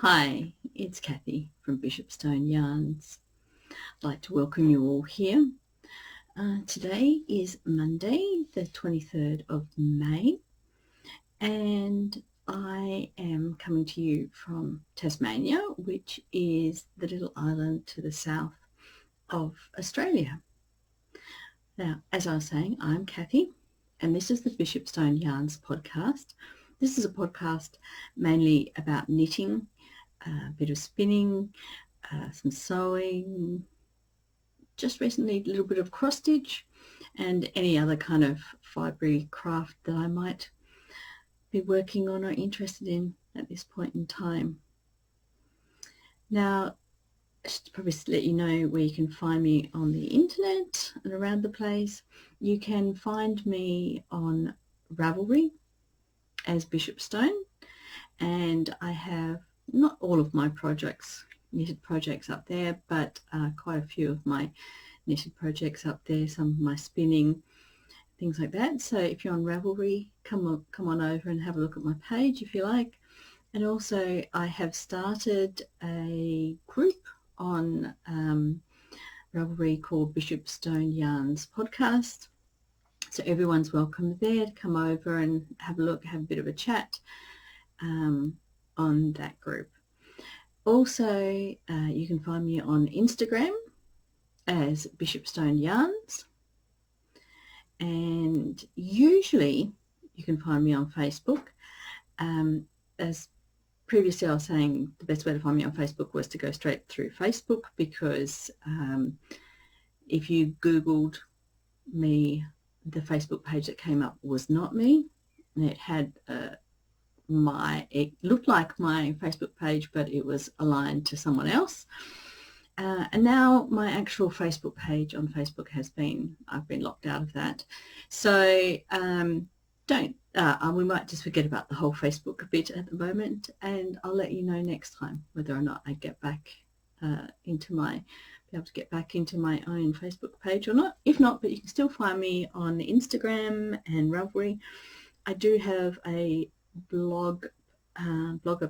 Hi, it's Kathy from Bishopstone Yarns. I'd like to welcome you all here. Today is Monday, the 23rd of May, and I am coming to you from Tasmania, which is the little island to the south of Australia. Now, as I was saying, I'm Kathy, and this is the Bishopstone Yarns podcast. This is a podcast mainly about knitting, a bit of spinning, some sewing, just recently a little bit of cross stitch, and any other kind of fibre craft that I might be working on or interested in at this point in time. Now, just probably to let you know where you can find me on the internet and around the place. You can find me on Ravelry as Bishopstone, and I have not all of my knitted projects up there, but quite a few of my knitted projects up there, some of my spinning, things like that. So if you're on Ravelry, come on over and have a look at my page if you like. And also I have started a group on Ravelry called Bishopstone Yarns Podcast. So everyone's welcome there to come over and have a look, have a bit of a chat on that group. Also, you can find me on Instagram as Bishopstone Yarns, and usually you can find me on Facebook. As previously I was saying, the best way to find me on Facebook was to go straight through Facebook, because if you Googled me, the Facebook page that came up was not me, and it had it looked like my Facebook page, but it was aligned to someone else. And now my actual Facebook page on Facebook I've been locked out of that. So we might just forget about the whole Facebook bit at the moment, and I'll let you know next time whether or not I get back be able to get back into my own Facebook page or not. If not, but you can still find me on Instagram and Ravelry. I do have a blogger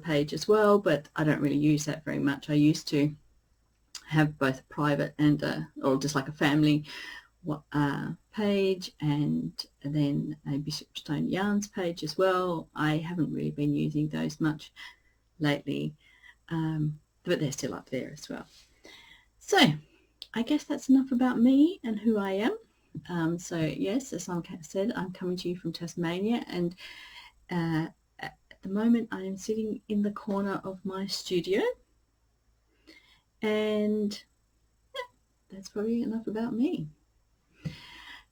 page as well, but I don't really use that very much. I used to have both a private and or just like a family page, and then a Bishopstone Yarns page as well. I haven't really been using those much lately, but they're still up there as well. So I guess that's enough about me and who I am. So yes, as I said, I'm coming to you from Tasmania, and at the moment I am sitting in the corner of my studio, and that's probably enough about me.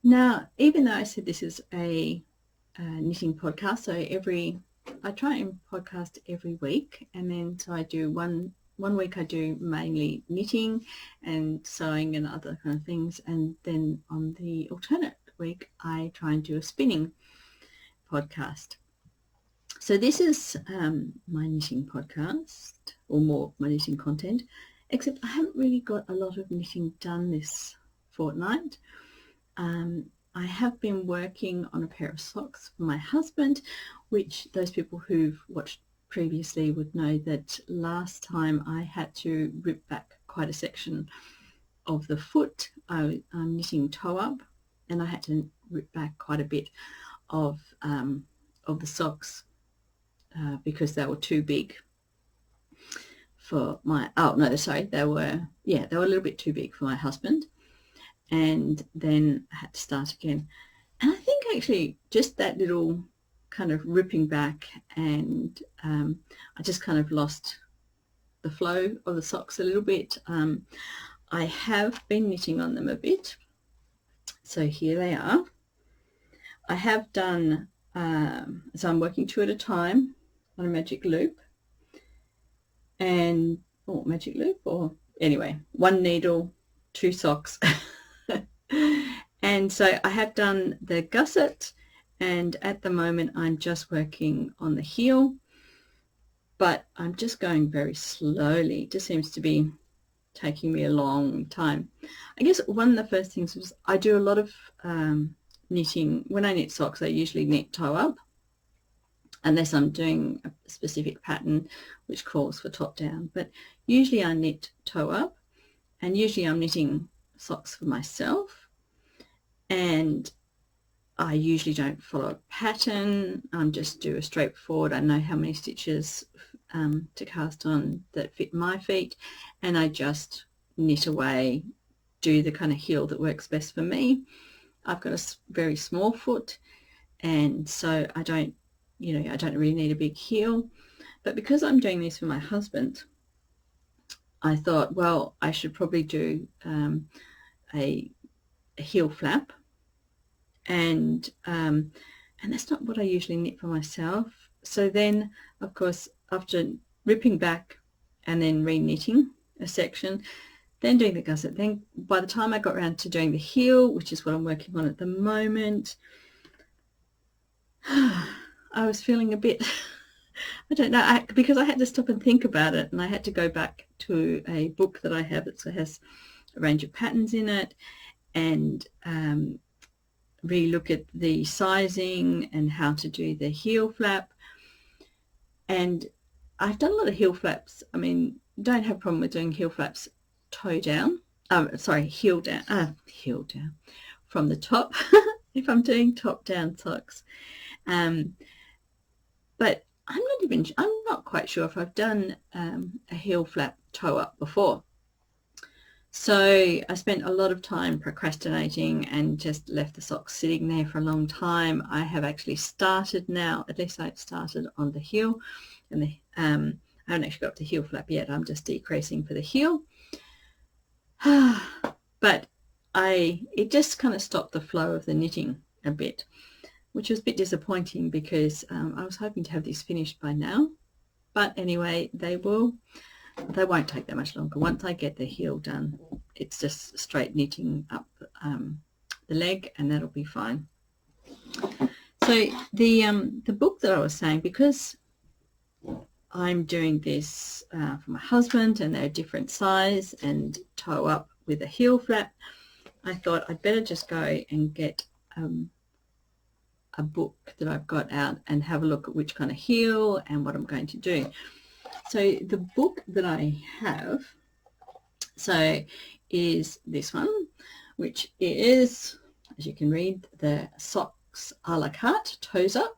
Now, even though I said this is a knitting podcast, so I try and podcast every week, and then so I do one week I do mainly knitting and sewing and other kind of things, and then on the alternate week I try and do a spinning podcast. So this is my knitting podcast, or more of my knitting content, except I haven't really got a lot of knitting done this fortnight. I have been working on a pair of socks for my husband, which those people who've watched previously would know that last time I had to rip back quite a section of the foot. I'm knitting toe up, and I had to rip back quite a bit of the socks because they were too big for my, they were a little bit too big for my husband, and then I had to start again. And I think actually just that little kind of ripping back, and I just kind of lost the flow of the socks a little bit. I have been knitting on them a bit, so here they are. I have done so I'm working 2 at a time on a magic loop, and anyway, 1 needle, 2 socks. And so I have done the gusset, and at the moment I'm just working on the heel, but I'm just going very slowly. It just seems to be taking me a long time. I guess one of the first things was I do a lot of knitting. When I knit socks, I usually knit toe up, unless I'm doing a specific pattern which calls for top down. But usually I knit toe up, and usually I'm knitting socks for myself, and I usually don't follow a pattern. I'm just do a straightforward. I know how many stitches to cast on that fit my feet, and I just knit away, do the kind of heel that works best for me. I've got a very small foot, and so I don't really need a big heel. But because I'm doing this for my husband, I thought, well, I should probably do a heel flap, and that's not what I usually knit for myself. So then, of course, after ripping back and then re-knitting a section, then doing the gusset, then by the time I got around to doing the heel, which is what I'm working on at the moment, I was feeling a bit, I don't know, because I had to stop and think about it, and I had to go back to a book that I have that has a range of patterns in it, and really look at the sizing and how to do the heel flap. And I've done a lot of heel flaps. I mean, don't have a problem with doing heel flaps toe down, heel down from the top if I'm doing top down socks. But I'm not quite sure if I've done a heel flap toe up before. So I spent a lot of time procrastinating and just left the socks sitting there for a long time. I have actually started now, at least I've started on the heel, and I haven't actually got the heel flap yet. I'm just decreasing for the heel. But it just kind of stopped the flow of the knitting a bit, which was a bit disappointing because I was hoping to have this finished by now. But anyway, they won't take that much longer. Once I get the heel done, it's just straight knitting up the leg, and that'll be fine. So the book that I was saying, because I'm doing this for my husband and they're a different size and toe up with a heel flap, I thought I'd better just go and get a book that I've got out and have a look at which kind of heel and what I'm going to do. So the book that I have is this one, which is, as you can read, the Socks a la carte, toes up.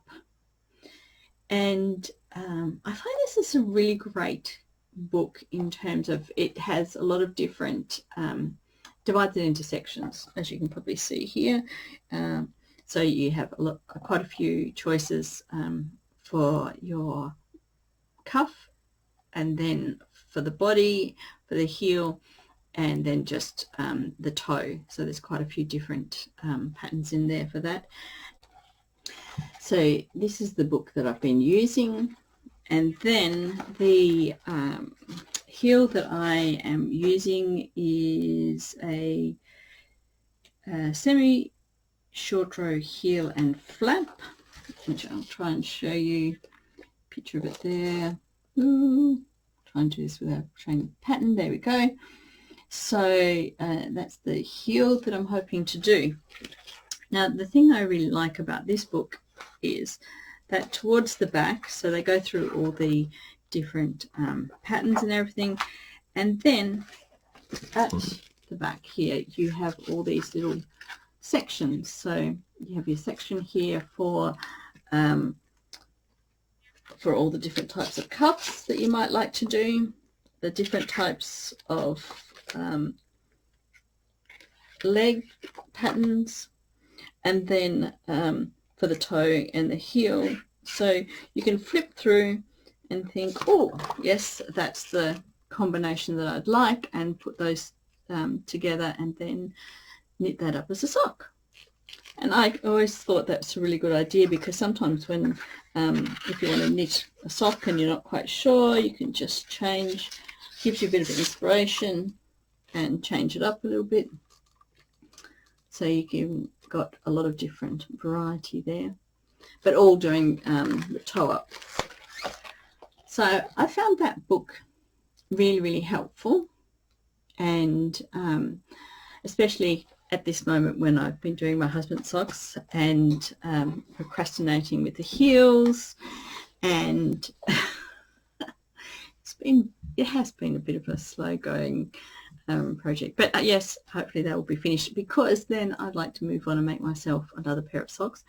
And I find this is a really great book in terms of it has a lot of different, divided into sections, as you can probably see here. So you have quite a few choices for your cuff, and then for the body, for the heel, and then just the toe. So there's quite a few different patterns in there for that. So this is the book that I've been using, and then the heel that I am using is a semi short row heel and flap, which I'll try and show you a picture of it there. Ooh, try and do this without showing the pattern. There we go. So that's the heel that I'm hoping to do. Now, the thing I really like about this book is that towards the back, so they go through all the different patterns and everything, and then at the back here you have all these little sections. So you have your section here for all the different types of cuffs that you might like to do, the different types of leg patterns, and then for the toe and the heel. So you can flip through and think, oh yes, that's the combination that I'd like, and put those together and then knit that up as a sock. And I always thought that's a really good idea, because sometimes when if you want to knit a sock and you're not quite sure, you can just change, gives you a bit of inspiration, and change it up a little bit. So you can got a lot of different variety there, but all doing the toe up. So I found that book really, really helpful, and especially at this moment when I've been doing my husband's socks and procrastinating with the heels, and it has been a bit of a slow going project, but yes, hopefully that will be finished, because then I'd like to move on and make myself another pair of socks.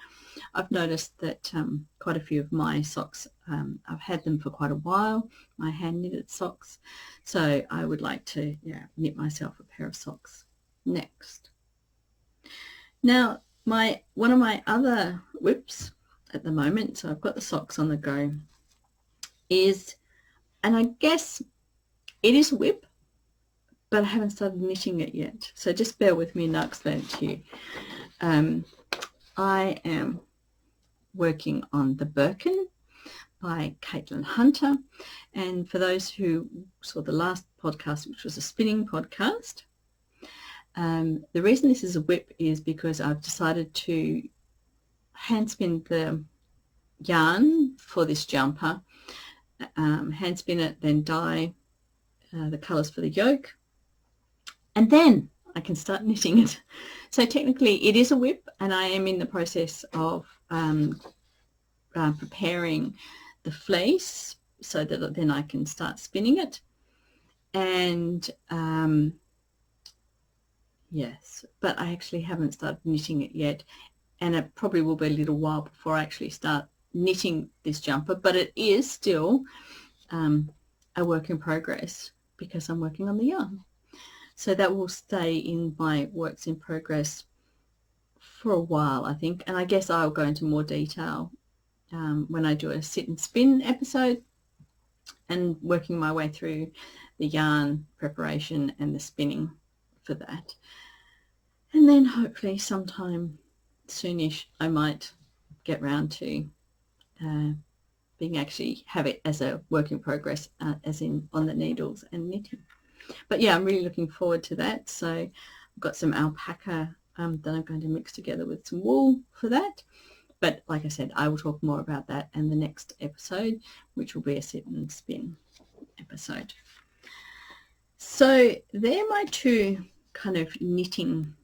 I've noticed that quite a few of my socks, I've had them for quite a while, my hand knitted socks, so I would like to knit myself a pair of socks next. Now one of my other whips at the moment, so I've got the socks on the go, is, and I guess it is a whip, but I haven't started knitting it yet, so just bear with me and I'll explain it to you. I am working on the Birkin by Caitlin Hunter, and for those who saw the last podcast, which was a spinning podcast, the reason this is a whip is because I've decided to hand spin the yarn for this jumper, hand spin it, then dye the colours for the yoke, and then I can start knitting it. So technically it is a whip, and I am in the process of preparing the fleece so that then I can start spinning it. And yes, but I actually haven't started knitting it yet, and it probably will be a little while before I actually start knitting this jumper, but it is still a work in progress because I'm working on the yarn. So that will stay in my works in progress for a while, I think, and I guess I'll go into more detail when I do a sit and spin episode, and working my way through the yarn preparation and the spinning for that. And then hopefully sometime soonish I might get round to have it as a work in progress, as in on the needles and knitting. But yeah, I'm really looking forward to that. So I've got some alpaca that I'm going to mix together with some wool for that. But like I said, I will talk more about that in the next episode, which will be a sit and spin episode. So they're my two kind of knitting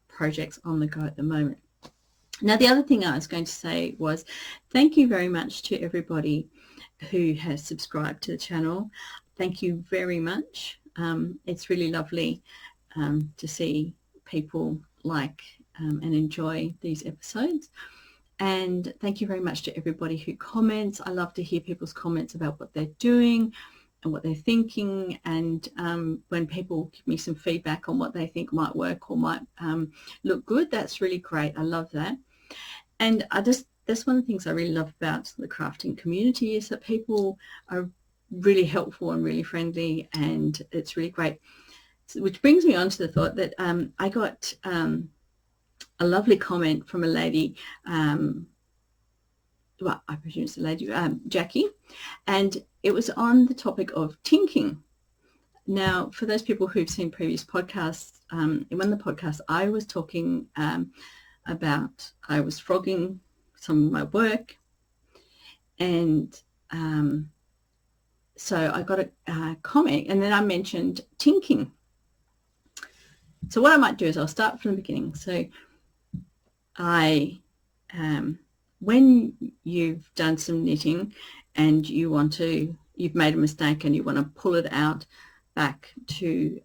projects on the go at the moment. Now, the other thing I was going to say was thank you very much to everybody who has subscribed to the channel. Thank you very much. It's really lovely to see people like and enjoy these episodes. And thank you very much to everybody who comments. I love to hear people's comments about what they're doing and what they're thinking, and when people give me some feedback on what they think might work or might look good, that's really great. I love that. And that's one of the things I really love about the crafting community, is that people are really helpful and really friendly, and it's really great. Which brings me on to the thought that I got a lovely comment from a lady, well, I presume it's a lady, Jackie, and it was on the topic of tinking. Now, for those people who've seen previous podcasts, in one of the podcasts I was talking about, I was frogging some of my work, and so I got a comment, and then I mentioned tinking. So what I might do is I'll start from the beginning. So when you've done some knitting and you've made a mistake and you want to pull it out back to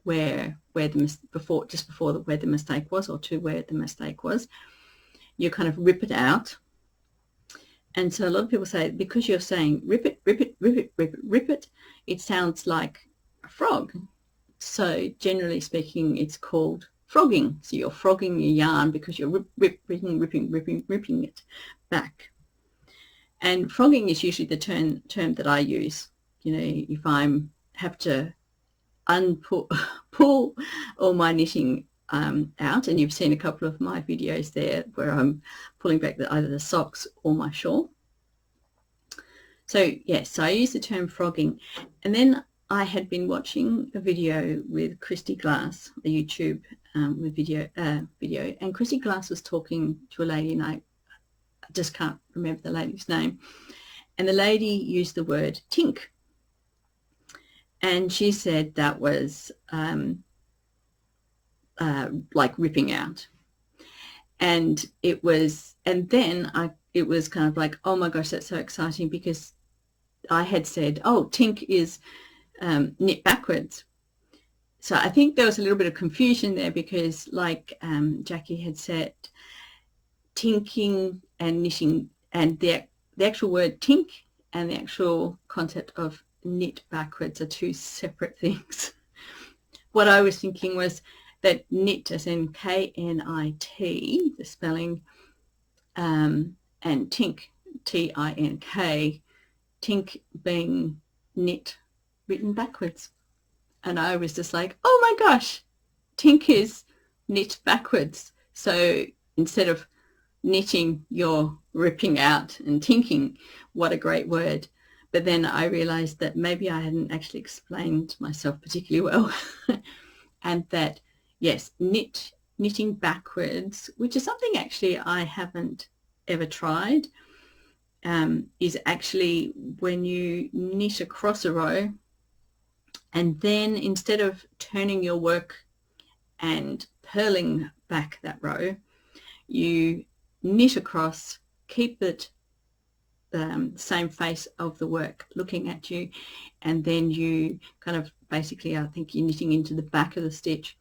where the mistake was, or to where the mistake was, you kind of rip it out. And so a lot of people say, because you're saying rip it, rip it, rip it, rip it, rip it, it sounds like a frog. So generally speaking, it's called frogging. So you're frogging your yarn because you're ripping it back. And frogging is usually the term that I use. You know, if I have to pull all my knitting out, and you've seen a couple of my videos there where I'm pulling back either the socks or my shawl. So yes, so I use the term frogging. And then I had been watching a video with Kristy Glass, a YouTube video, and Kristy Glass was talking to a lady, and I just can't remember the lady's name, and the lady used the word tink, and she said that was like ripping out, and it was, and then I it was kind of like, oh my gosh, that's so exciting, because I had said, oh, tink is knit backwards. So I think there was a little bit of confusion there, because like Jackie had said, tinking and knitting, and the actual word tink and the actual concept of knit backwards are two separate things. What I was thinking was that knit, as in K-N-I-T, the spelling, and tink, T-I-N-K, tink being knit written backwards. And I was just like, oh my gosh, tink is knit backwards. So instead of knitting, you're ripping out, and tinking, what a great word. But then I realized that maybe I hadn't actually explained myself particularly well. And that, yes, knitting backwards, which is something actually I haven't ever tried, is actually when you knit across a row, and then instead of turning your work and purling back that row, you knit across, keep it the same face of the work looking at you, and then you kind of basically, I think you're knitting into the back of the stitch,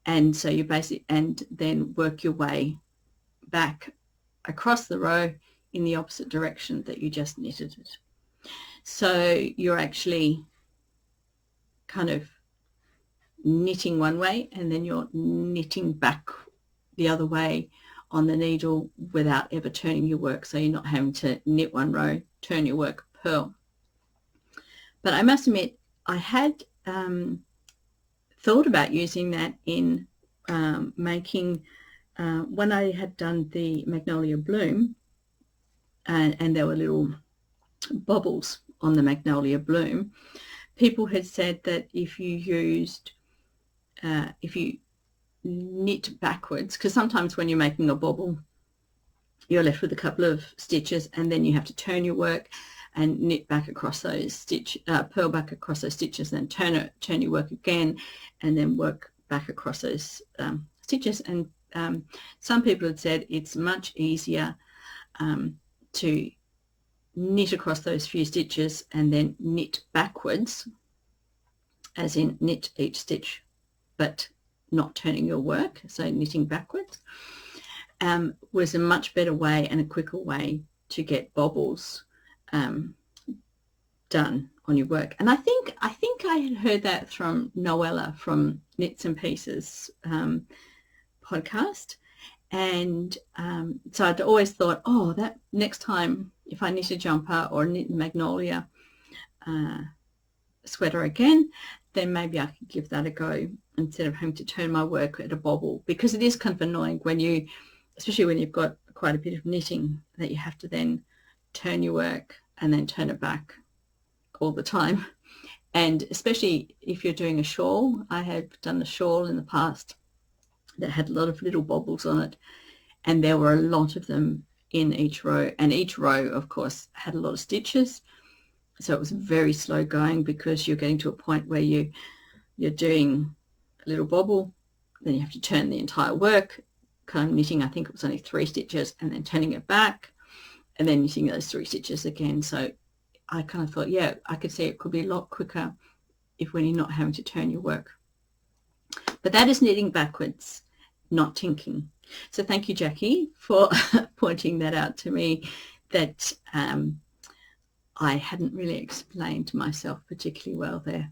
and so you and then work your way back across the row in the opposite direction that you just knitted it. So you're actually kind of knitting one way, and then you're knitting back the other way on the needle without ever turning your work. So you're not having to knit one row, turn your work, purl. But I must admit, I had thought about using that in making, when I had done the Magnolia Bloom, and there were little bobbles on the Magnolia Bloom, people had said that if you used, if you knit backwards, because sometimes when you're making a bobble, you're left with a couple of stitches, and then you have to turn your work and knit back across those purl back across those stitches, then turn your work again, and then work back across those stitches. And some people had said it's much easier to knit across those few stitches and then knit backwards, as in knit each stitch but not turning your work, so knitting backwards, was a much better way and a quicker way to get bobbles done on your work. And I think I had heard that from Noella from Knits and Pieces podcast, and so I'd always thought, oh, that next time if I knit a jumper or knit a Magnolia sweater again, then maybe I could give that a go instead of having to turn my work at a bobble, because it is kind of annoying when you, especially when you've got quite a bit of knitting, that you have to then turn your work and then turn it back all the time. And especially if you're doing a shawl, I have done a shawl in the past that had a lot of little bobbles on it, and there were a lot of them in each row, and each row of course had a lot of stitches, so it was very slow going, because you're getting to a point where you're doing a little bobble, then you have to turn the entire work, kind of knitting, I think it was only 3 stitches, and then turning it back and then knitting those 3 stitches again. So I kind of thought, yeah, I could see it could be a lot quicker when you're not having to turn your work. But that is knitting backwards, not tinking. So thank you, Jackie, for pointing that out to me, that I hadn't really explained to myself particularly well there.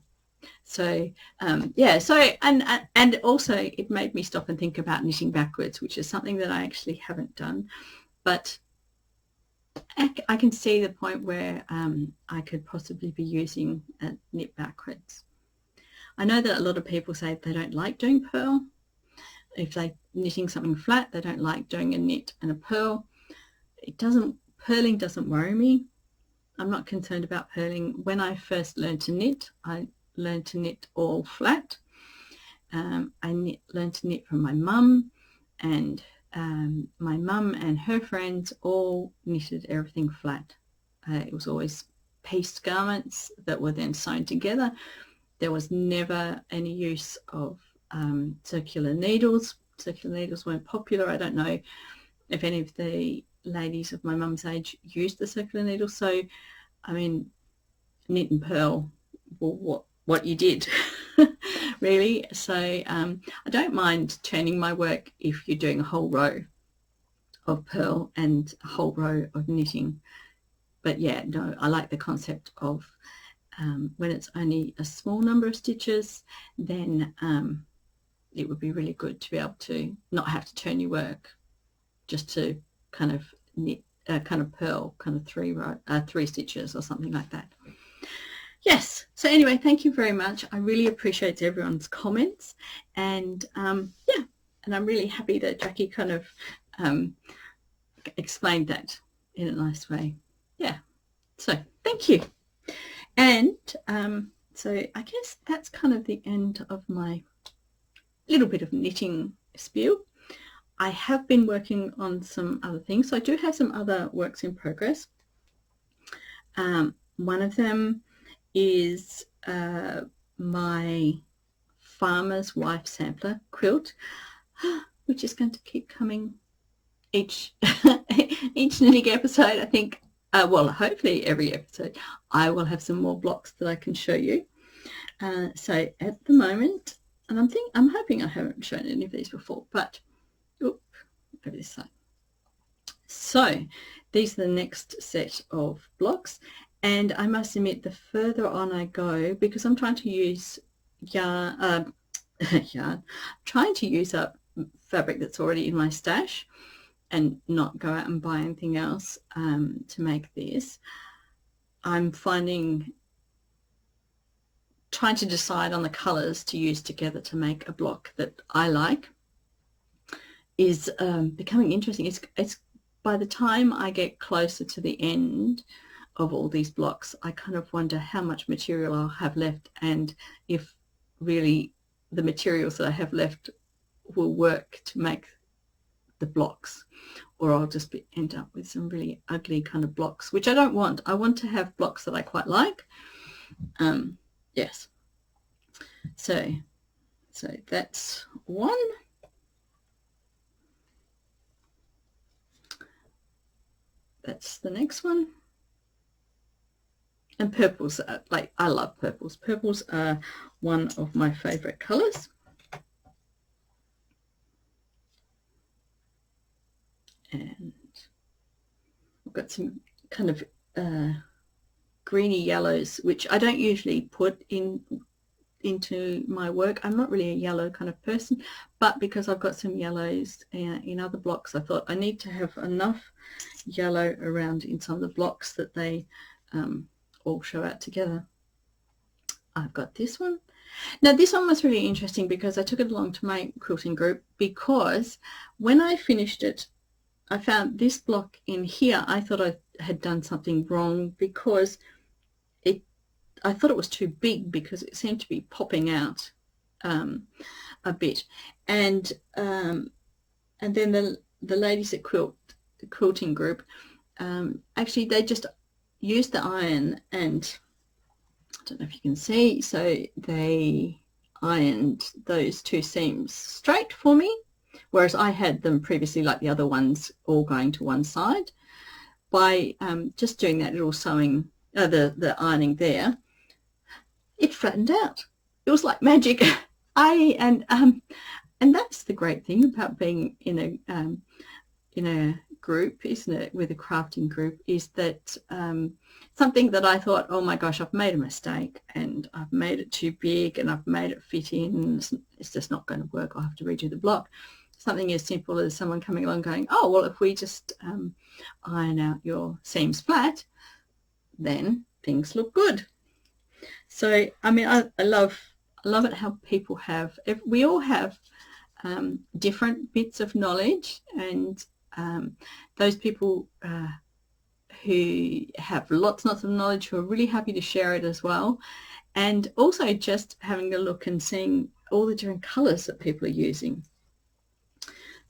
So yeah, so and also it made me stop and think about knitting backwards, which is something that I actually haven't done, but I can see the point where I could possibly be using a knit backwards. I know that a lot of people say they don't like doing purl. If they're knitting something flat, they don't like doing a knit and a purl. Purling doesn't worry me. I'm not concerned about purling. When I first learned to knit, I learned to knit all flat. I learned to knit from my mum, and my mum and her friends all knitted everything flat. It was always pieced garments that were then sewn together. There was never any use of circular needles. Circular needles weren't popular. I don't know if any of the ladies of my mum's age used the circular needle. So, I mean, knit and purl, well, what you did, really. So I don't mind turning my work if you're doing a whole row of purl and a whole row of knitting. But yeah, no, I like the concept of when it's only a small number of stitches, then it would be really good to be able to not have to turn your work, just to kind of knit, kind of purl, kind of three stitches or something like that. Yes. So anyway, thank you very much. I really appreciate everyone's comments, and yeah, and I'm really happy that Jackie kind of explained that in a nice way. Yeah. So thank you. And so I guess that's kind of the end of my little bit of knitting spiel. I have been working on some other things. So I do have some other works in progress. One of them is my farmer's wife sampler quilt, which is going to keep coming each knitting episode. I think, well, hopefully every episode I will have some more blocks that I can show you. So at the moment, and I'm hoping I haven't shown any of these before, but over this side. So these are the next set of blocks, and I must admit, the further on I go, because I'm trying to use yarn, trying to use up fabric that's already in my stash and not go out and buy anything else to make this, I'm finding trying to decide on the colours to use together to make a block that I like is becoming interesting. It's by the time I get closer to the end of all these blocks, I kind of wonder how much material I'll have left, and if really the materials that I have left will work to make the blocks, or I'll just end up with some really ugly kind of blocks, which I don't want. I want to have blocks that I quite like. Yes. So that's one. That's the next one. And purples are, like, I love purples. Purples are one of my favorite colors. And I've got some kind of greeny yellows, which I don't usually put into my work. I'm not really a yellow kind of person, but because I've got some yellows in other blocks, I thought I need to have enough yellow around in some of the blocks that they all show out together. I've got this one. Now this one was really interesting because I took it along to my quilting group, because when I finished it, I found this block in here. I thought I had done something wrong because I thought it was too big, because it seemed to be popping out a bit. And then the ladies at the quilting group, actually they just used the iron, and I don't know if you can see, so they ironed those two seams straight for me, whereas I had them previously, like the other ones, all going to one side. By just doing that little sewing, the ironing there, it flattened out. It was like magic. And that's the great thing about being in a group, isn't it, with a crafting group, is that something that I thought, oh my gosh, I've made a mistake and I've made it too big and I've made it fit in, it's just not going to work, I'll have to redo the block. Something as simple as someone coming along going, oh, well, if we just iron out your seams flat, then things look good. So, I mean, I love it how people have, we all have different bits of knowledge, and those people who have lots of knowledge, who are really happy to share it as well, and also just having a look and seeing all the different colours that people are using.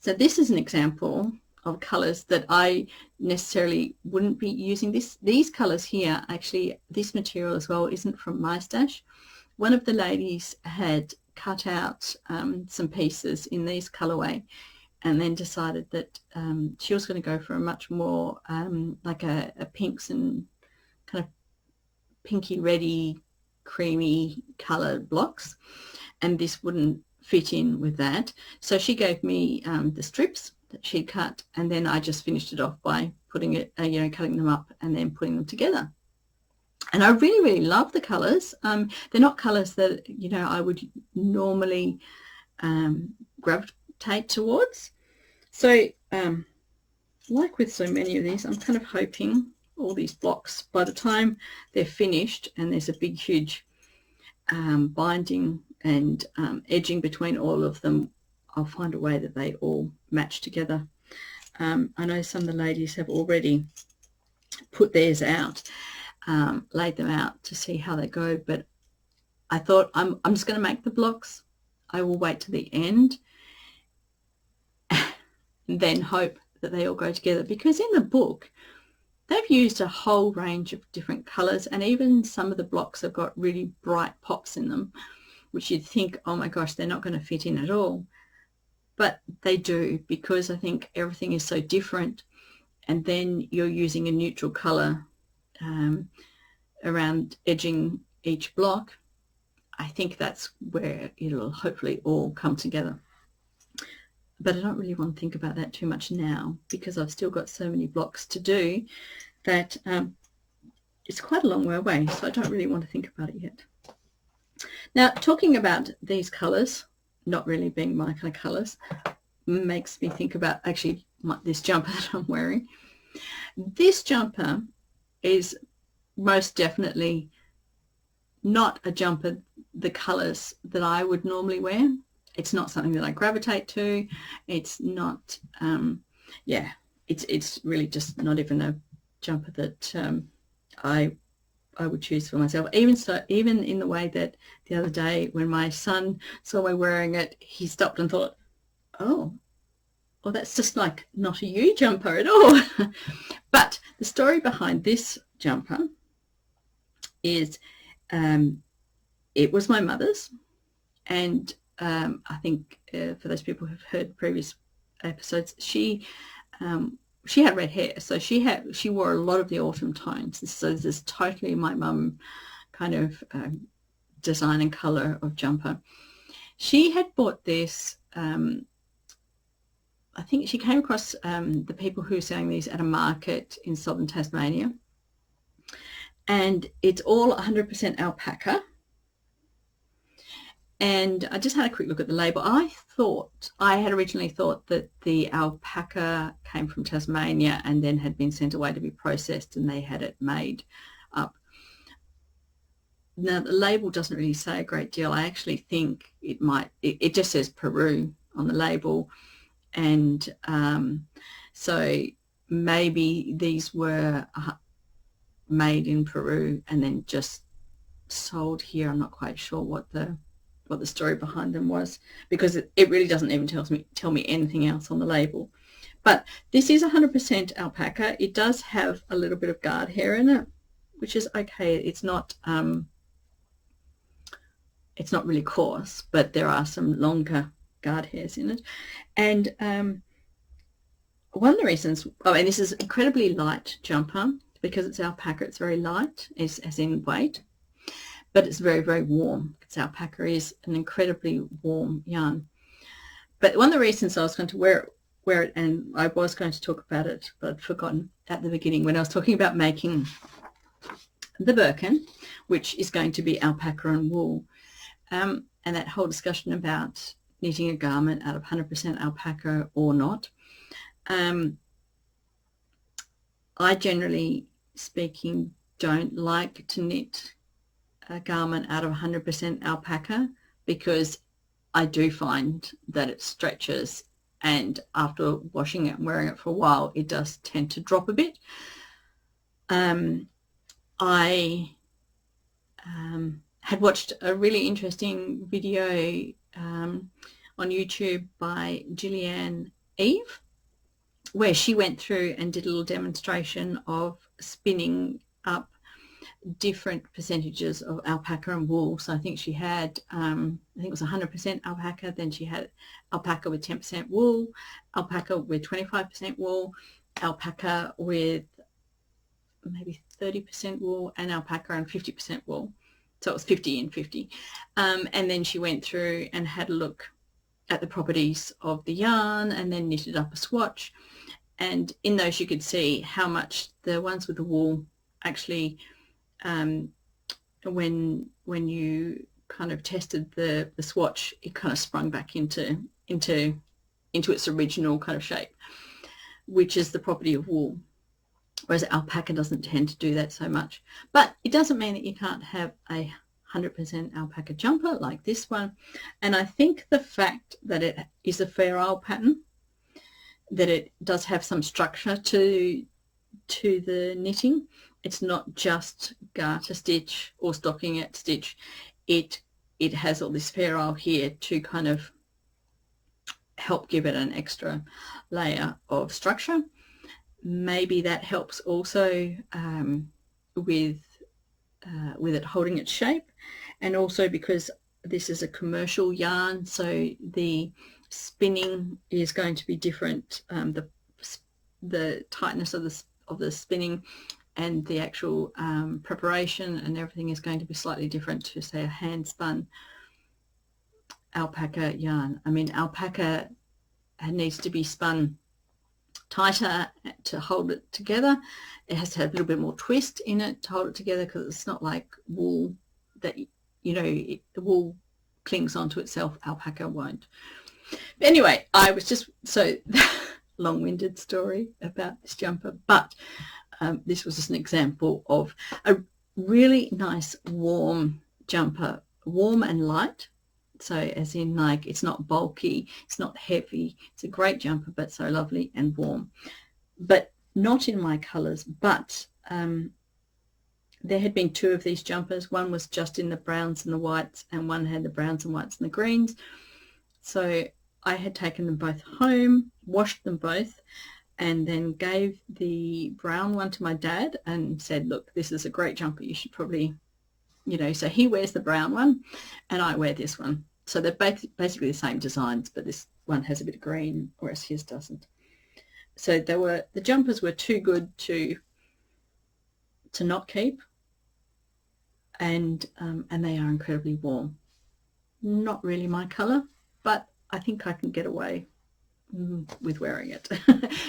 So this is an example of colours that I necessarily wouldn't be using. These colours here, actually, this material as well isn't from my stash. One of the ladies had cut out some pieces in these colourway, and then decided that she was going to go for a much more like a pinks and kind of pinky reddy creamy coloured blocks, and this wouldn't fit in with that. So she gave me the strips that she'd cut, and then I just finished it off by putting it, cutting them up and then putting them together. And I really, really love the colours. They're not colours that, I would normally gravitate towards. So like with so many of these, I'm kind of hoping all these blocks, by the time they're finished and there's a big, huge binding and edging between all of them, I'll find a way that they all match together. I know some of the ladies have already put theirs out, laid them out to see how they go, but I thought I'm just going to make the blocks. I will wait to the end and then hope that they all go together, because in the book they've used a whole range of different colours, and even some of the blocks have got really bright pops in them, which you'd think, oh my gosh, they're not going to fit in at all. But they do, because I think everything is so different, and then you're using a neutral colour around edging each block. I think that's where it'll hopefully all come together. But I don't really want to think about that too much now, because I've still got so many blocks to do that it's quite a long way away, so I don't really want to think about it yet. Now, talking about these colours not really being my kind of colours makes me think about actually this jumper that I'm wearing. This jumper is most definitely not a jumper the colours that I would normally wear. It's not something that I gravitate to. It's not, it's really just not even a jumper that I would choose for myself. Even in the way that the other day when my son saw me wearing it, he stopped and thought, oh, well, that's just like not a you jumper at all. But the story behind this jumper is it was my mother's, and I think for those people who've heard previous episodes, she had red hair, so she wore a lot of the autumn tones. So this is totally my mum kind of design and colour of jumper. She had bought this. I think she came across the people who were selling these at a market in southern Tasmania, and it's all 100% alpaca. And I just had a quick look at the label. I had originally thought that the alpaca came from Tasmania and then had been sent away to be processed, and they had it made up. Now, the label doesn't really say a great deal. I actually think it just says Peru on the label. And so maybe these were made in Peru and then just sold here. I'm not quite sure what the story behind them was, because it really doesn't even tell me anything else on the label. But this is 100% alpaca. It does have a little bit of guard hair in it, which is okay. It's not really coarse, but there are some longer guard hairs in it. And one of the reasons, and this is incredibly light jumper, because it's alpaca. It's very light, as in weight, but it's very, very warm. Because alpaca is an incredibly warm yarn. But one of the reasons I was going to wear it, and I was going to talk about it, but I'd forgotten at the beginning when I was talking about making the Birkin, which is going to be alpaca and wool, and that whole discussion about knitting a garment out of 100% alpaca or not. I generally speaking don't like to knit a garment out of 100% alpaca, because I do find that it stretches, and after washing it and wearing it for a while, it does tend to drop a bit. I had watched a really interesting video on YouTube by Gillian Eve, where she went through and did a little demonstration of spinning up different percentages of alpaca and wool. So I think she had, I think it was 100% alpaca, then she had alpaca with 10% wool, alpaca with 25% wool, alpaca with maybe 30% wool, and alpaca and 50% wool. So it was 50 and 50. And then she went through and had a look at the properties of the yarn and then knitted up a swatch. And in those you could see how much the ones with the wool actually, when you kind of tested the swatch, it kind of sprung back into its original kind of shape, which is the property of wool. Whereas alpaca doesn't tend to do that so much. But it doesn't mean that you can't have a 100% alpaca jumper like this one. And I think the fact that it is a fair isle pattern, that it does have some structure to the knitting. It's not just garter stitch or stockinette stitch. It has all this fair isle here to kind of help give it an extra layer of structure. Maybe that helps also with it holding its shape, and also because this is a commercial yarn, so the spinning is going to be different. The tightness of the spinning and the actual preparation and everything is going to be slightly different to, say, a hand spun alpaca yarn. I mean, alpaca needs to be spun tighter to hold it together. It has to have a little bit more twist in it to hold it together, because it's not like wool that, you know, the wool clings onto itself. Alpaca won't. But anyway, I was just so long-winded story about this jumper, but this was just an example of a really nice warm jumper, warm and light. So as in, like, it's not bulky, it's not heavy, it's a great jumper, but so lovely and warm. But not in my colours, but there had been two of these jumpers. One was just in the browns and the whites, and one had the browns and whites and the greens. So I had taken them both home, washed them both, and then gave the brown one to my dad and said, look, this is a great jumper, you should probably, you know, so he wears the brown one and I wear this one. So they're basically the same designs, but this one has a bit of green, whereas his doesn't. So the jumpers were too good to not keep, and they are incredibly warm. Not really my colour, but I think I can get away with wearing it.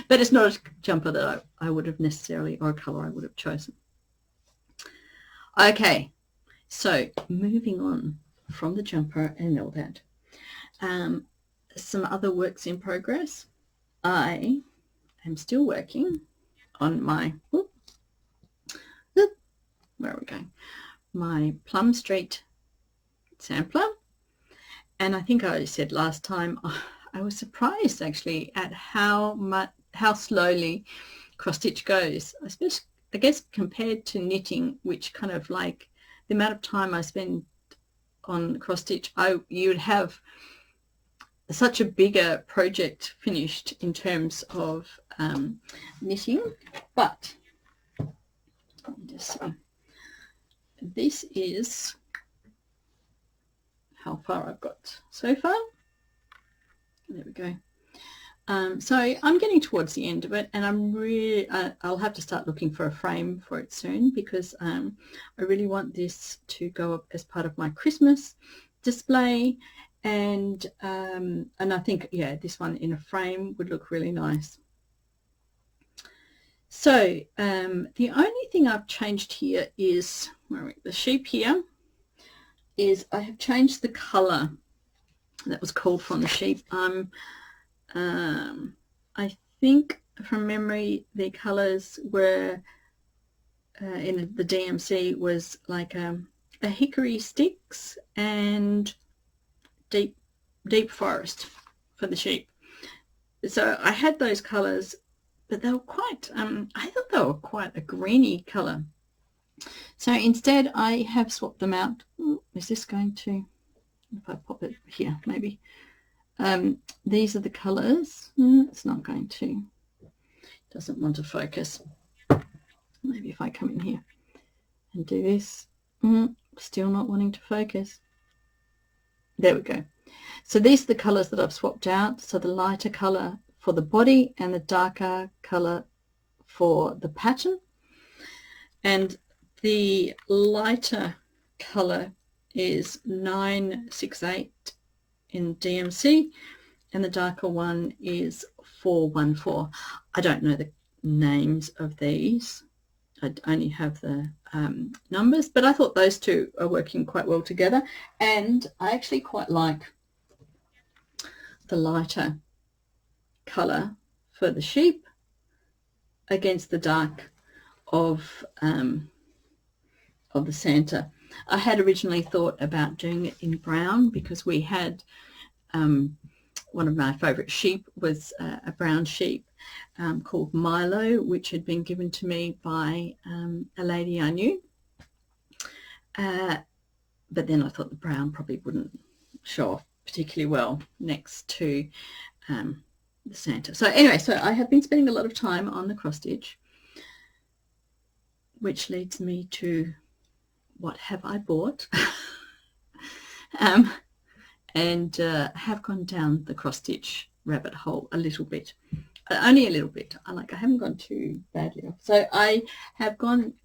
But it's not a jumper that I would have necessarily, or a colour I would have chosen. Okay, so moving on from the jumper and all that, some other works in progress. I am still working on my where are we going? My Plum Street sampler, and I think I said last time I was surprised actually at how slowly cross stitch goes, especially I guess compared to knitting, which kind of like the amount of time I spend on cross stitch, you would have such a bigger project finished in terms of knitting. But let me just see. This is how far I've got so far. There we go. So I'm getting towards the end of it, and I'm really I'll have to start looking for a frame for it soon, because I really want this to go up as part of my Christmas display, and I think, yeah, this one in a frame would look really nice. So the only thing I've changed here is the sheep here is I have changed the colour that was called from the sheep. I think from memory the colours were in the DMC was like a hickory sticks and deep forest for the sheep. So I had those colours, but they were quite I thought they were quite a greeny colour. So instead I have swapped them out. Is this going to, if I pop it here maybe, these are the colours. It's not going to, doesn't want to focus. Maybe if I come in here and do this. Still not wanting to focus. There we go. So these are the colours that I've swapped out. So the lighter colour for the body and the darker colour for the pattern. And the lighter colour is 968 in DMC, and the darker one is 414. I don't know the names of these. I only have the numbers, but I thought those two are working quite well together, and I actually quite like the lighter colour for the sheep against the dark of the Santa. I had originally thought about doing it in brown because we had one of my favourite sheep was a brown sheep called Milo, which had been given to me by a lady I knew. But then I thought the brown probably wouldn't show off particularly well next to the Santa. So anyway, so I have been spending a lot of time on the cross stitch, which leads me to what have I bought? And have gone down the cross stitch rabbit hole a little bit, only a little bit. I haven't gone too badly off. So I have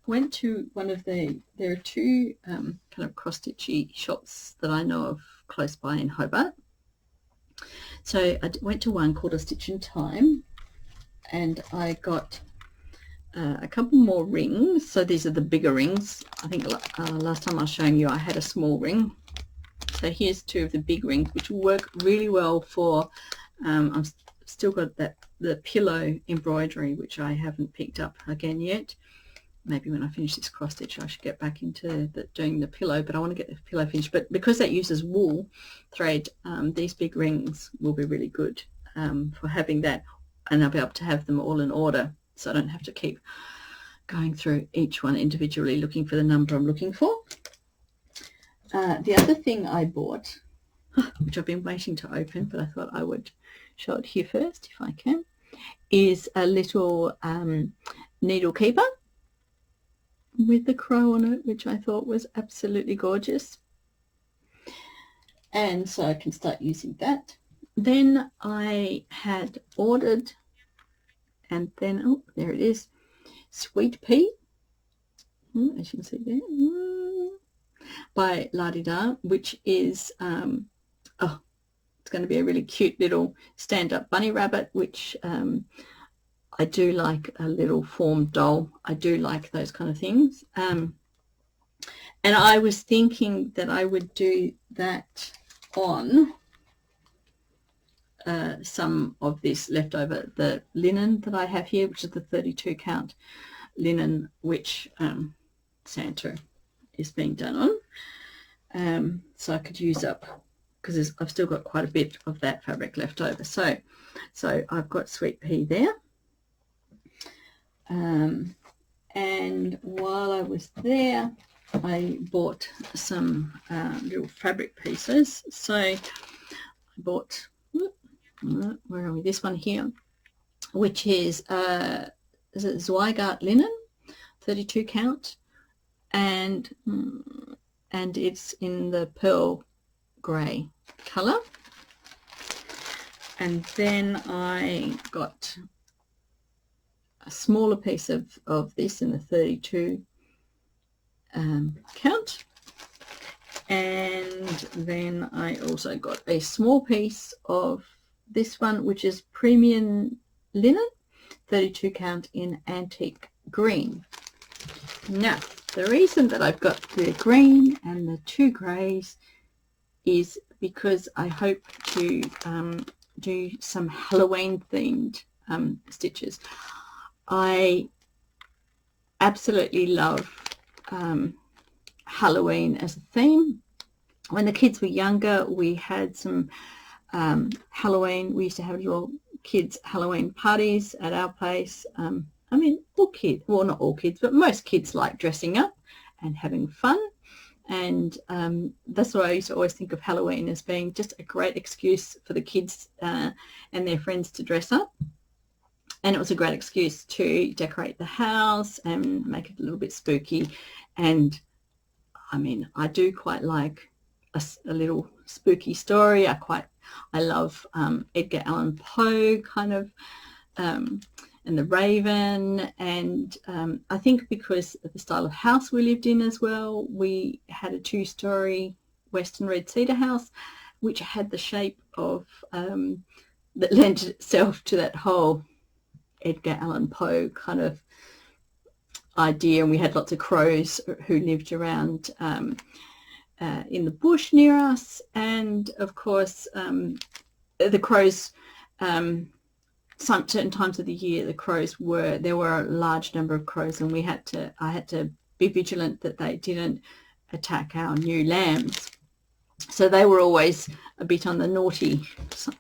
went to one of there are two kind of cross stitchy shops that I know of close by in Hobart. So I went to one called A Stitch in Time, and I got a couple more rings. So these are the bigger rings. I think last time I was showing you I had a small ring. So here's two of the big rings, which will work really well for, I've still got the pillow embroidery, which I haven't picked up again yet. Maybe when I finish this cross stitch I should get back into doing the pillow, but I want to get the pillow finished. But because that uses wool thread, these big rings will be really good for having that, and I'll be able to have them all in order, so I don't have to keep going through each one individually looking for the number I'm looking for. The other thing I bought, which I've been waiting to open, but I thought I would show it here first if I can, is a little needle keeper with the crow on it, which I thought was absolutely gorgeous. And so I can start using that. Then I had ordered, and then, oh, there it is, Sweet Pea, as you can see there, by La Di Da, which is, it's going to be a really cute little stand-up bunny rabbit, which I do like a little formed doll. I do like those kind of things. And I was thinking that I would do that on some of this leftover, the linen that I have here, which is the 32 count linen, which Santa is being done on. So I could use up, because I've still got quite a bit of that fabric left over. So I've got Sweet Pea there. And while I was there, I bought some little fabric pieces. So I bought, where are we? This one here, which is it Zweigart Linen, 32 count, and it's in the pearl grey colour. And then I got a smaller piece of this in the 32 count, and then I also got a small piece of this one, which is Permin Linen, 32 count in antique green. Now, the reason that I've got the green and the two greys is because I hope to do some Halloween themed stitches. I absolutely love Halloween as a theme. When the kids were younger, we had some Halloween. We used to have little kids Halloween parties at our place. I mean, all kids, well, not all kids, but most kids like dressing up and having fun. And that's what I used to always think of Halloween as being just a great excuse for the kids and their friends to dress up. And it was a great excuse to decorate the house and make it a little bit spooky. And I mean, I do quite like a little spooky story. I love Edgar Allan Poe kind of, and The Raven. And I think because of the style of house we lived in as well, we had a 2-story Western red cedar house, which had the shape of, that lent itself to that whole Edgar Allan Poe kind of idea. And we had lots of crows who lived around in the bush near us. And of course, the crows, certain times of the year, there were a large number of crows, and I had to be vigilant that they didn't attack our new lambs. So they were always a bit on the naughty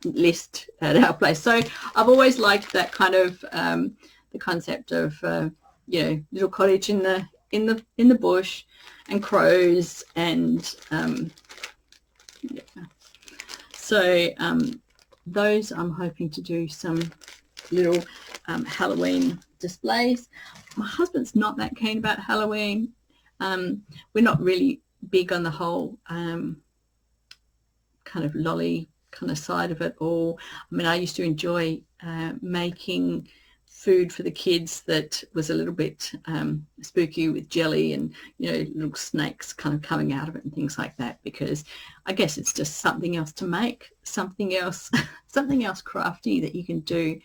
list at our place. So I've always liked that kind of the concept of little cottage in the bush, and crows, and yeah. So those, I'm hoping to do some little Halloween displays. My husband's not that keen about Halloween. We're not really big on the whole kind of lolly kind of side of it all. I mean, I used to enjoy making food for the kids that was a little bit spooky, with jelly and, little snakes kind of coming out of it and things like that, because I guess it's just something else to make, something else crafty that you can do.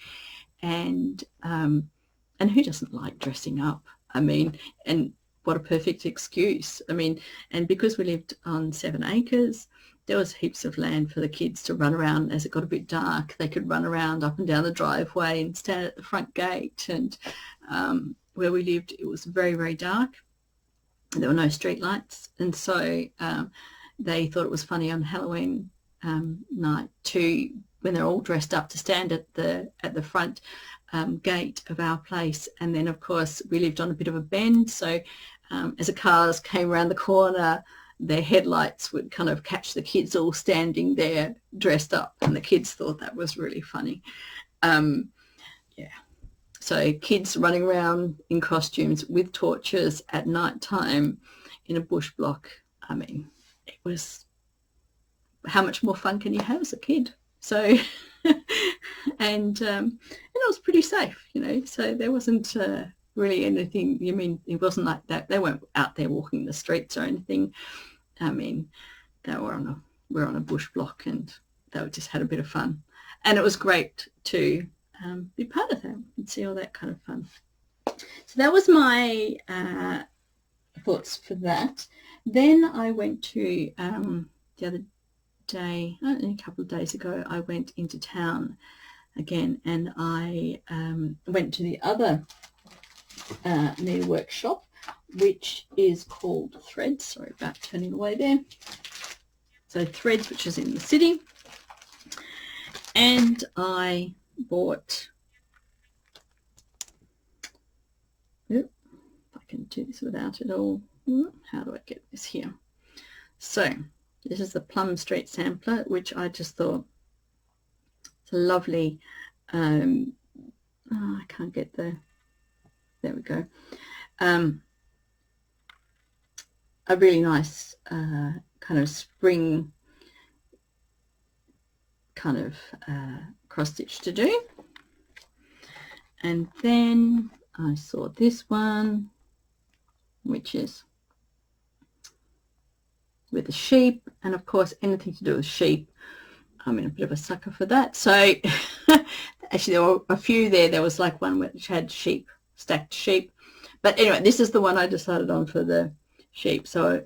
And who doesn't like dressing up? I mean, and what a perfect excuse. I mean, and because we lived on 7 acres, there was heaps of land for the kids to run around. As it got a bit dark, they could run around up and down the driveway and stand at the front gate. And where we lived, it was very, very dark. There were no street lights. And so they thought it was funny on Halloween night when they're all dressed up, to stand at the front gate of our place. And then, of course, we lived on a bit of a bend. So as the cars came around the corner, their headlights would kind of catch the kids all standing there dressed up, and the kids thought that was really funny. So kids running around in costumes with torches at night time in a bush block. I mean, it was, how much more fun can you have as a kid? So and it was pretty safe, so there wasn't really anything. You mean, it wasn't like that. They weren't out there walking the streets or anything. I mean, we're on a bush block, and they just had a bit of fun. And it was great to be part of that and see all that kind of fun. So that was my thoughts for that. Then I went to the other day, a couple of days ago, I went into town again, and I went to the other needlework shop, which is called Threads. Sorry about turning away there. So Threads, which is in the city. And I bought, if I can do this without it all, how do I get this here? So this is the Plum Street sampler, which I just thought, it's a lovely, I can't get there we go, a really nice kind of spring kind of cross stitch to do. And then I saw this one, which is with the sheep, and of course anything to do with sheep, I'm in a bit of a sucker for that. So actually there were a few there was like one which had sheep, stacked sheep, but anyway, this is the one I decided on for the sheep. So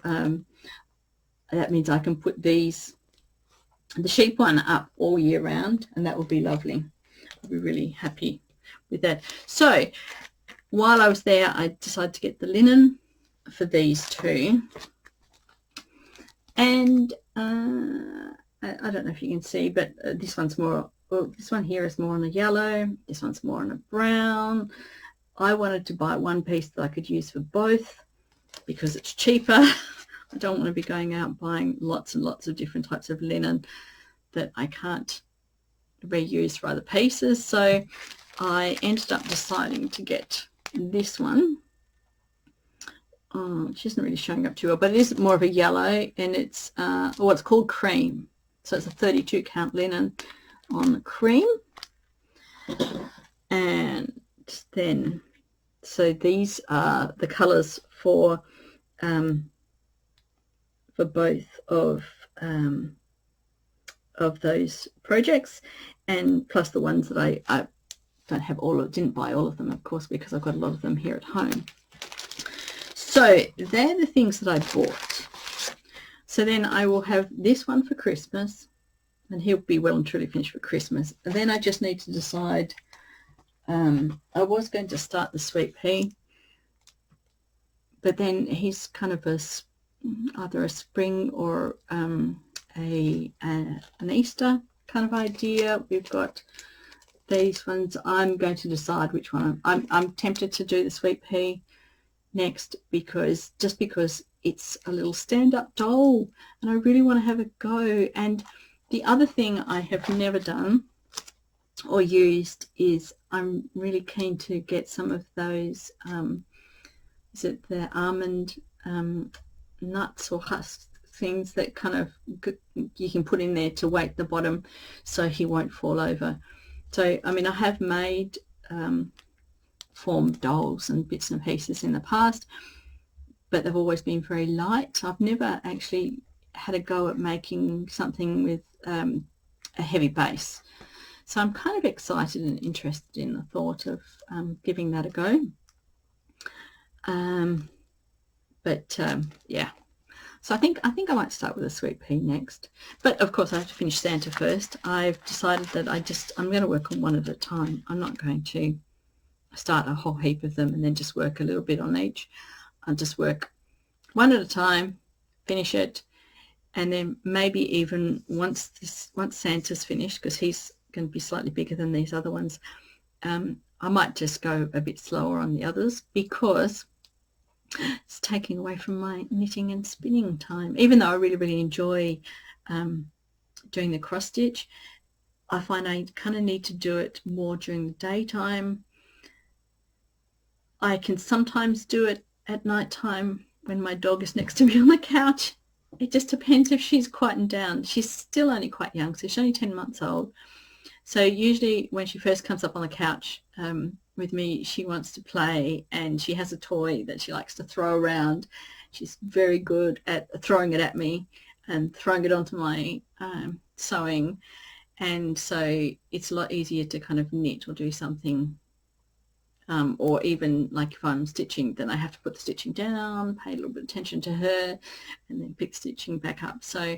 that means I can put the sheep one up all year round, and that would be lovely. I'll be really happy with that. So while I was there, I decided to get the linen for these two, and I don't know if you can see, but this one's more, well, this one here is more on a yellow, this one's more on a brown. I wanted to buy one piece that I could use for both because it's cheaper. I don't want to be going out buying lots and lots of different types of linen that I can't reuse for other pieces. So I ended up deciding to get this one. Which isn't really showing up too well, but it is more of a yellow, and it's what's called cream. So it's a 32 count linen on cream. And then, so these are the colors for both of those projects, and plus the ones that I don't have all of, didn't buy all of them, of course, because I've got a lot of them here at home. So they're the things that I bought. So then I will have this one for Christmas, and he'll be well and truly finished for Christmas. And then I just need to decide, I was going to start the sweet pea, but then he's kind of either a spring or an Easter kind of idea. We've got these ones. I'm going to decide which one. I'm tempted to do the sweet pea next, because it's a little stand-up doll and I really want to have a go. And the other thing I have never done or used is I'm really keen to get some of those is it the almond nuts or husks things that kind of you can put in there to weight the bottom so he won't fall over. So I mean, I have made formed dolls and bits and pieces in the past, but they've always been very light. I've never actually had a go at making something with a heavy base. So I'm kind of excited and interested in the thought of giving that a go. Yeah. So I think I might start with a sweet pea next. But of course I have to finish Santa first. I've decided that I'm going to work on one at a time. I'm not going to start a whole heap of them and then just work a little bit on each. I'll just work one at a time, finish it, and then maybe even once Santa's finished, because he's going to be slightly bigger than these other ones, I might just go a bit slower on the others, because it's taking away from my knitting and spinning time. Even though I really, really enjoy doing the cross stitch, I find I kind of need to do it more during the daytime. I can sometimes do it at night time when my dog is next to me on the couch. It just depends if she's quietened down. She's still only quite young, so she's only 10 months old. So usually when she first comes up on the couch with me, she wants to play, and she has a toy that she likes to throw around. She's very good at throwing it at me and throwing it onto my sewing. And so it's a lot easier to kind of knit or do something. Or even like if I'm stitching, then I have to put the stitching down, pay a little bit of attention to her, and then pick stitching back up. So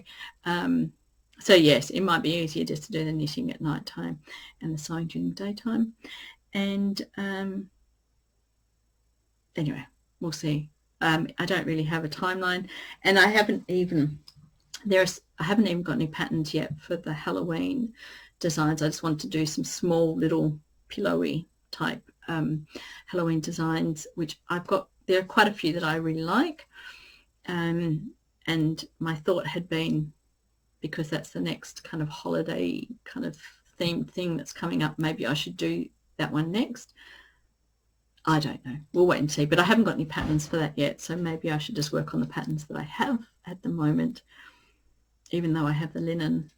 so yes, it might be easier just to do the knitting at night time and the sewing during the daytime. And anyway, we'll see. I don't really have a timeline, and I haven't even got any patterns yet for the Halloween designs. I just want to do some small little pillowy type Halloween designs, which I've got. There are quite a few that I really like, and my thought had been, because that's the next kind of holiday kind of themed thing that's coming up, maybe I should do that one next. I don't know, we'll wait and see, but I haven't got any patterns for that yet, so maybe I should just work on the patterns that I have at the moment, even though I have the linen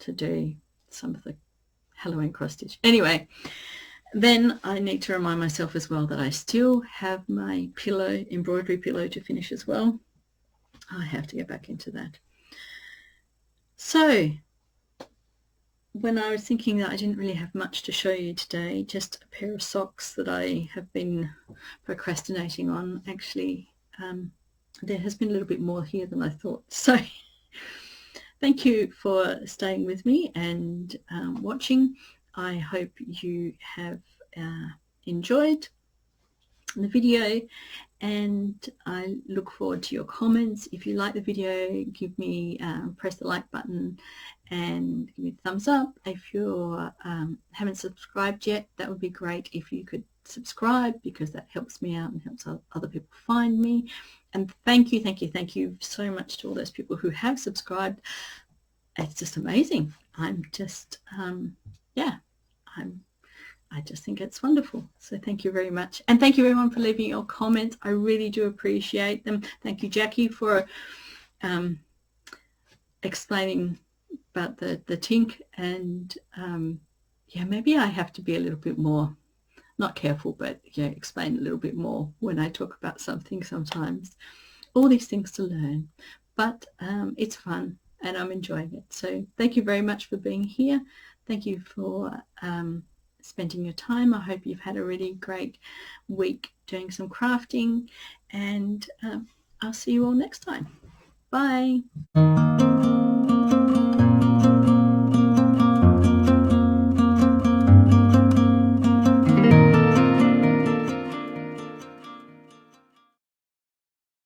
to do some of the Halloween cross stitch. Anyway, then I need to remind myself as well that I still have my embroidery pillow to finish as well. I have to get back into that. So when I was thinking that I didn't really have much to show you today, just a pair of socks that I have been procrastinating on, actually there has been a little bit more here than I thought. So thank you for staying with me and watching. I hope you have enjoyed the video, and I look forward to your comments. If you like the video, give me press the like button and give me a thumbs up. If you haven't subscribed yet, that would be great if you could subscribe, because that helps me out and helps other people find me. And thank you so much to all those people who have subscribed. It's just amazing. I'm just yeah, I just think it's wonderful. So thank you very much. And thank you everyone for leaving your comments. I really do appreciate them. Thank you, Jackie, for explaining about the tink. And yeah, maybe I have to be a little bit more, not careful, but yeah, explain a little bit more when I talk about something sometimes. All these things to learn. But it's fun and I'm enjoying it. So thank you very much for being here. Thank you for spending your time. I hope you've had a really great week doing some crafting, and I'll see you all next time. Bye.